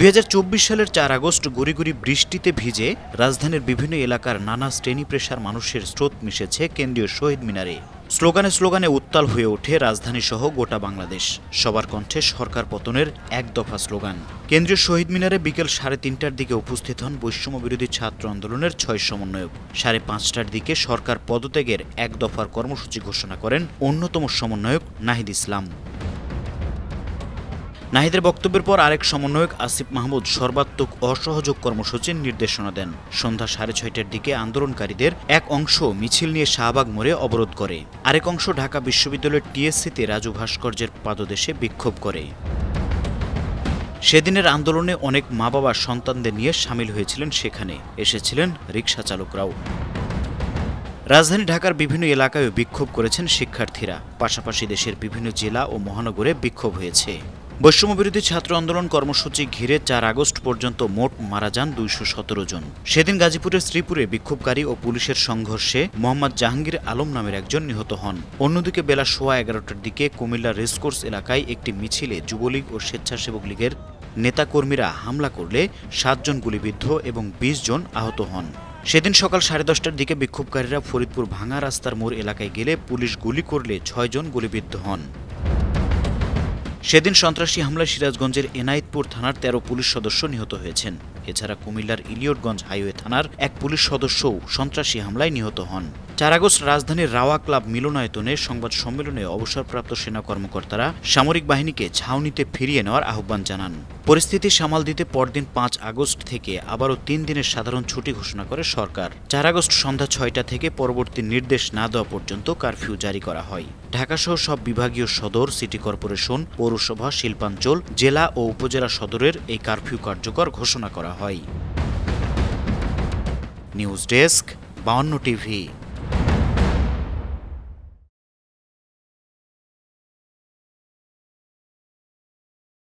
২০২৪ সালের ৪ আগস্ট গুড়ি বৃষ্টিতে ভিজে রাজধানীর বিভিন্ন এলাকার নানা শ্রেণী পেশার মানুষের স্রোত মিশেছে কেন্দ্রীয় শহীদ মিনারে। স্লোগানে স্লোগানে উত্তাল হয়ে ওঠে রাজধানীসহ গোটা বাংলাদেশ। সবার কণ্ঠে সরকার পতনের এক দফা স্লোগান। কেন্দ্রীয় শহীদ মিনারে বিকেল ৩:৩০টার দিকে উপস্থিত হন বৈষম্য বিরোধী ছাত্র আন্দোলনের ৬ সমন্বয়ক। ৫:৩০টার দিকে সরকার পদত্যাগের এক দফার কর্মসূচি ঘোষণা করেন অন্যতম সমন্বয়ক নাহিদ ইসলাম। নাহিদের বক্তব্যের পর আরেক সমন্বয়ক আসিফ মাহমুদ সর্বাত্মক অসহযোগ কর্মসূচির নির্দেশনা দেন। সন্ধ্যা ৬:৩০টার দিকে আন্দোলনকারীদের এক অংশ মিছিল নিয়ে শাহবাগ মোড়ে অবরোধ করে, আরেক অংশ ঢাকা বিশ্ববিদ্যালয়ের টিএসসিতে রাজু ভাস্কর্যের পাদদেশে বিক্ষোভ করে। সেদিনের আন্দোলনে অনেক মা বাবা সন্তানদের নিয়ে সামিল হয়েছিলেন। সেখানে এসেছিলেন রিকশা চালকরাও। রাজধানী ঢাকার বিভিন্ন এলাকায়ও বিক্ষোভ করেছেন শিক্ষার্থীরা। পাশাপাশি দেশের বিভিন্ন জেলা ও মহানগরে বিক্ষোভ হয়েছে। বৈষম্যবিরোধী ছাত্র আন্দোলন কর্মসূচি ঘিরে ৪ আগস্ট পর্যন্ত মোট মারা যান ২১৭ জন। সেদিন গাজীপুরের শ্রীপুরে বিক্ষোভকারী ও পুলিশের সংঘর্ষে মোহাম্মদ জাহাঙ্গীর আলম নামের একজন নিহত হন। অন্যদিকে বেলা 11:15টার দিকে কুমিল্লা রেসকোর্স এলাকায় একটি মিছিলে যুবলীগ ও স্বেচ্ছাসেবক লীগের নেতাকর্মীরা হামলা করলে ৭ জন গুলিবিদ্ধ এবং ২০ জন আহত হন। সেদিন সকাল 10:30টার দিকে বিক্ষোভকারীরা ফরিদপুর ভাঙা রাস্তার মোড় এলাকায় গেলে পুলিশ গুলি করলে ৬ জন গুলিবিদ্ধ হন। সেদিন সন্ত্রাসী হামলায় সিরাজগঞ্জের এনায়েতপুর থানার ১৩ পুলিশ সদস্য নিহত হয়েছেন। এছাড়া কুমিল্লার ইলিয়টগঞ্জ হাইওয়ে থানার এক পুলিশ সদস্যও সন্ত্রাসী হামলায় নিহত হন। ৪ আগস্ট রাজধানীর রাওয়া ক্লাব মিলনায়তনে সংবাদ সম্মেলনে অবসরপ্রাপ্ত সেনা কর্মকর্তারা সামরিক বাহিনীকে ছাউনিতে ফিরিয়ে নেওয়ার আহ্বান জানান। পরিস্থিতি সামাল দিতে পরদিন ৫ আগস্ট থেকে আবারও ৩ দিনের সাধারণ ছুটি ঘোষণা করে সরকার। ৪ আগস্ট সন্ধ্যা ৬টা থেকে পরবর্তী নির্দেশ না দেওয়া পর্যন্ত কারফিউ জারি করা হয়। ঢাকাসহ সব বিভাগীয় সদর, সিটি কর্পোরেশন, পৌরসভা, শিল্পাঞ্চল, জেলা ও উপজেলা সদরের এই কারফিউ কার্যকর ঘোষণা করা হয়। News desk, ৫২ TV.